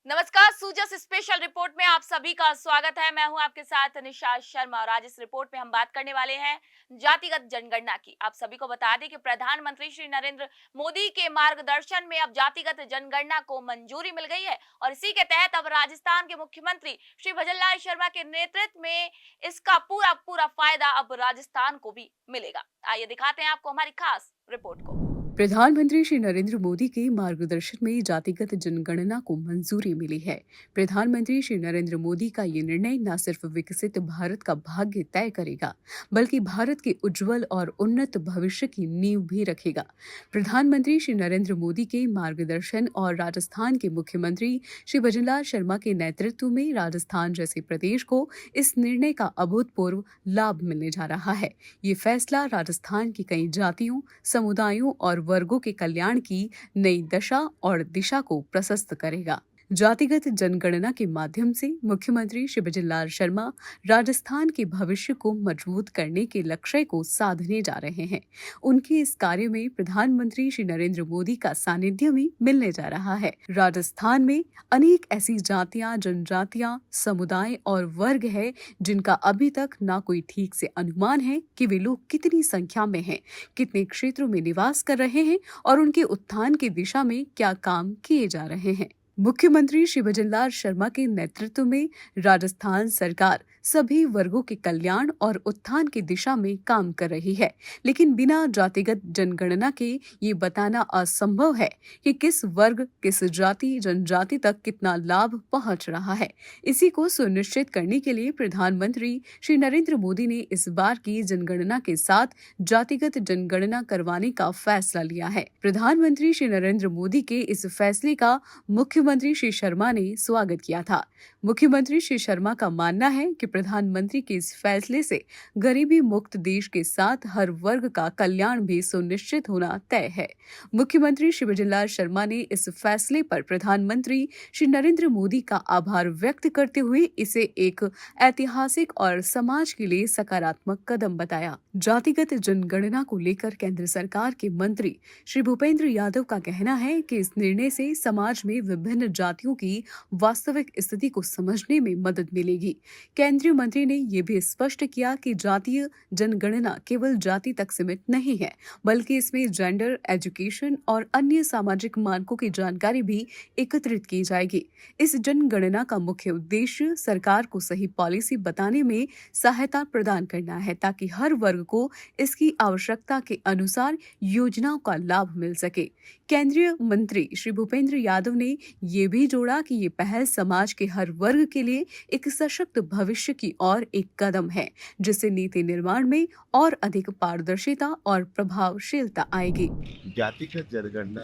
नमस्कार, सूजस special report में आप सभी का स्वागत है। मैं हूं आपके साथ निशा शर्मा और आज इस रिपोर्ट में हम बात करने वाले हैं जातिगत जनगणना की। आप सभी को बता दें कि प्रधानमंत्री श्री नरेंद्र मोदी के मार्गदर्शन में अब जातिगत जनगणना को मंजूरी मिल गई है और इसी के तहत अब राजस्थान के मुख्यमंत्री श्री भजनलाल शर्मा के नेतृत्व में इसका पूरा पूरा फायदा अब राजस्थान को भी मिलेगा। आइए दिखाते हैं आपको हमारी खास रिपोर्ट को। प्रधानमंत्री श्री नरेंद्र मोदी के मार्गदर्शन में जातिगत जनगणना को मंजूरी मिली है। प्रधानमंत्री श्री नरेंद्र मोदी का ये निर्णय न सिर्फ विकसित भारत का भाग्य तय करेगा, बल्कि भारत के उज्जवल और उन्नत भविष्य की नींव भी रखेगा। प्रधानमंत्री श्री नरेंद्र मोदी के मार्गदर्शन और राजस्थान के मुख्यमंत्री श्री भजनलाल शर्मा के नेतृत्व में राजस्थान जैसे प्रदेश को इस निर्णय का अभूतपूर्व लाभ मिलने जा रहा है। ये फैसला राजस्थान की कई जातियों, समुदायों और वर्गों के कल्याण की नई दशा और दिशा को प्रशस्त करेगा। जातिगत जनगणना के माध्यम से मुख्यमंत्री श्री भजनलाल शर्मा राजस्थान के भविष्य को मजबूत करने के लक्ष्य को साधने जा रहे हैं। उनके इस कार्य में प्रधानमंत्री श्री नरेंद्र मोदी का सानिध्य भी मिलने जा रहा है। राजस्थान में अनेक ऐसी जातियां, जनजातियां, समुदाय और वर्ग है जिनका अभी तक ना कोई ठीक से अनुमान है कि वे लोग कितनी संख्या में हैं, कितने क्षेत्रों में निवास कर रहे हैं और उनके उत्थान की दिशा में क्या काम किए जा रहे हैं। मुख्यमंत्री श्री भजनलाल शर्मा के नेतृत्व में राजस्थान सरकार सभी वर्गों के कल्याण और उत्थान की दिशा में काम कर रही है, लेकिन बिना जातिगत जनगणना के ये बताना असंभव है कि किस वर्ग, किस जाति, जनजाति तक कितना लाभ पहुंच रहा है। इसी को सुनिश्चित करने के लिए प्रधानमंत्री श्री नरेंद्र मोदी ने इस बार की जनगणना के साथ जातिगत जनगणना करवाने का फैसला लिया है। प्रधानमंत्री श्री नरेंद्र मोदी के इस फैसले का मुख्यमंत्री श्री शर्मा ने स्वागत किया था। मुख्यमंत्री श्री शर्मा का मानना है कि प्रधानमंत्री के इस फैसले से गरीबी मुक्त देश के साथ हर वर्ग का कल्याण भी सुनिश्चित होना तय है। मुख्यमंत्री श्री भजनलाल शर्मा ने इस फैसले पर प्रधानमंत्री श्री नरेंद्र मोदी का आभार व्यक्त करते हुए इसे एक ऐतिहासिक और समाज के लिए सकारात्मक कदम बताया। जातिगत जनगणना को लेकर केंद्र सरकार के मंत्री श्री भूपेंद्र यादव का कहना है कि इस निर्णय से समाज में विभिन्न जातियों की वास्तविक स्थिति को समझने में मदद मिलेगी। केंद्रीय मंत्री ने ये भी स्पष्ट किया कि जातीय जनगणना केवल जाति तक सीमित नहीं है, बल्कि इसमें जेंडर, एजुकेशन और अन्य सामाजिक मानकों की जानकारी भी एकत्रित की जाएगी। इस जनगणना का मुख्य उद्देश्य सरकार को सही पॉलिसी बताने में सहायता प्रदान करना है, ताकि हर वर्ग को इसकी आवश्यकता के अनुसार योजनाओं का लाभ मिल सके। केंद्रीय मंत्री श्री भूपेंद्र यादव ने ये भी जोड़ा कि ये पहल समाज के हर वर्ग के लिए एक सशक्त भविष्य की ओर एक कदम है, जिससे नीति निर्माण में और अधिक पारदर्शिता और प्रभावशीलता आएगी। जातिगत जनगणना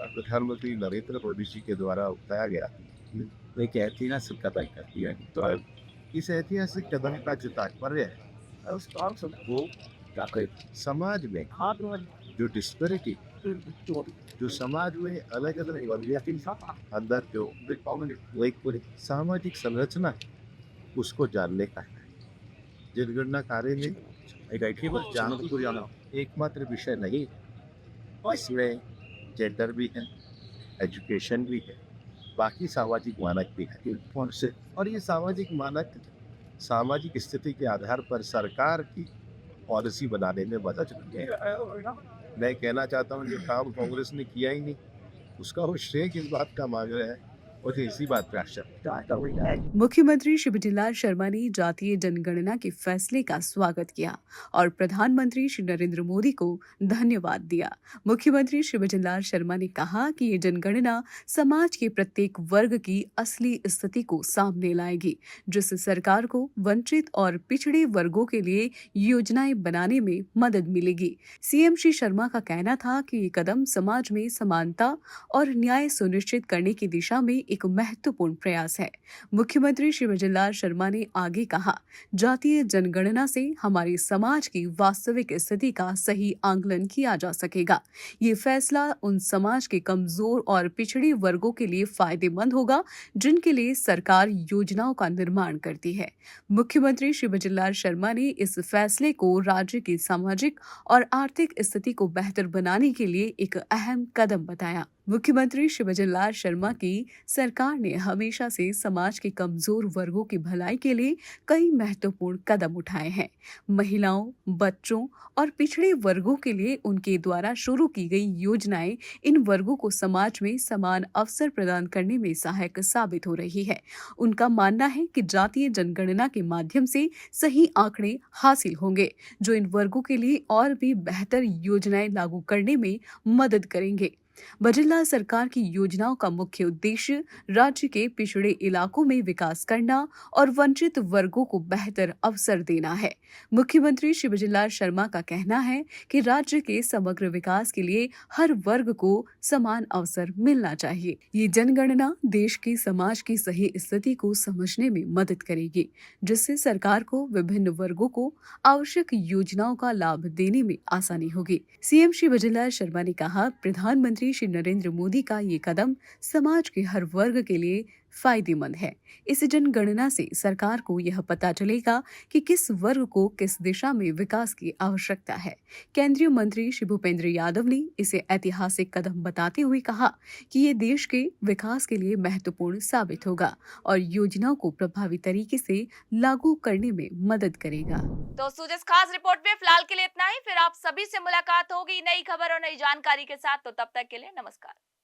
प्रधानमंत्री नरेंद्र मोदी जी के द्वारा उठाया गया तो एक ऐतिहासिक कदम करती है। तो इस ऐतिहासिक कदम का जो तात्पर्य है वो समाज में जो डिस्पेरिटी, जो समाज में अलग अलग वर्गीय अंदर जो वो एक पूरी सामाजिक संरचना है, उसको जानने का है। जनगणना कार्य में केवल जानना एकमात्र विषय नहीं, इसमें जेंडर भी है, एजुकेशन भी है, बाकी सामाजिक मानक भी है। और ये सामाजिक मानक सामाजिक स्थिति के आधार पर सरकार की पॉलिसी बनाने में मदद मिलती है। मैं कहना चाहता हूँ जो काम कांग्रेस ने किया ही नहीं, उसका वो श्रेय किस बात का मांग रहा है, और इसी बात पे आशा। मुख्यमंत्री श्री भजनलाल शर्मा ने जातीय जनगणना के फैसले का स्वागत किया और प्रधानमंत्री श्री नरेंद्र मोदी को धन्यवाद दिया। मुख्यमंत्री श्री भजनलाल शर्मा ने कहा कि ये जनगणना समाज के प्रत्येक वर्ग की असली स्थिति को सामने लाएगी, जिससे सरकार को वंचित और पिछड़े वर्गों के लिए योजनाएं बनाने में मदद मिलेगी। सीएम श्री शर्मा का कहना था कि ये कदम समाज में समानता और न्याय सुनिश्चित करने की दिशा में एक महत्वपूर्ण प्रयास है। मुख्यमंत्री श्री भजनलाल शर्मा ने आगे कहा, जातीय जनगणना से हमारे समाज की वास्तविक स्थिति का सही आकलन किया जा सकेगा। ये फैसला उन समाज के कमजोर और पिछड़े वर्गों के लिए फायदेमंद होगा जिनके लिए सरकार योजनाओं का निर्माण करती है। मुख्यमंत्री श्री भजनलाल शर्मा ने इस फैसले को राज्य की सामाजिक और आर्थिक स्थिति को बेहतर बनाने के लिए एक अहम कदम बताया। मुख्यमंत्री शिवराज लाल शर्मा की सरकार ने हमेशा से समाज के कमजोर वर्गों की भलाई के लिए कई महत्वपूर्ण कदम उठाए हैं। महिलाओं, बच्चों और पिछड़े वर्गों के लिए उनके द्वारा शुरू की गई योजनाएं इन वर्गों को समाज में समान अवसर प्रदान करने में सहायक साबित हो रही है। उनका मानना है कि जातीय जनगणना के माध्यम से सही आंकड़े हासिल होंगे, जो इन वर्गों के लिए और भी बेहतर योजनाएं लागू करने में मदद करेंगे। बजरलाल सरकार की योजनाओं का मुख्य उद्देश्य राज्य के पिछड़े इलाकों में विकास करना और वंचित वर्गों को बेहतर अवसर देना है। मुख्यमंत्री शिवराज लाल शर्मा का कहना है कि राज्य के समग्र विकास के लिए हर वर्ग को समान अवसर मिलना चाहिए। ये जनगणना देश के समाज की सही स्थिति को समझने में मदद करेगी, जिससे सरकार को विभिन्न वर्गों को आवश्यक योजनाओं का लाभ देने में आसानी होगी। सीएम श्री बजरलाल शर्मा ने कहा, प्रधानमंत्री श्री नरेंद्र मोदी का ये कदम समाज के हर वर्ग के लिए फायदेमंद है। इस जनगणना से सरकार को यह पता चलेगा कि किस वर्ग को किस दिशा में विकास की आवश्यकता है। केंद्रीय मंत्री श्री भूपेंद्र यादव ने इसे ऐतिहासिक कदम बताते हुए कहा कि ये देश के विकास के लिए महत्वपूर्ण साबित होगा और योजनाओं को प्रभावी तरीके से लागू करने में मदद करेगा। दोस्तों, जिस खास रिपोर्ट में फिलहाल के लिए इतना ही। फिर आप सभी से मुलाकात होगी नई खबर और नई जानकारी के साथ। तो तब तक के लिए नमस्कार।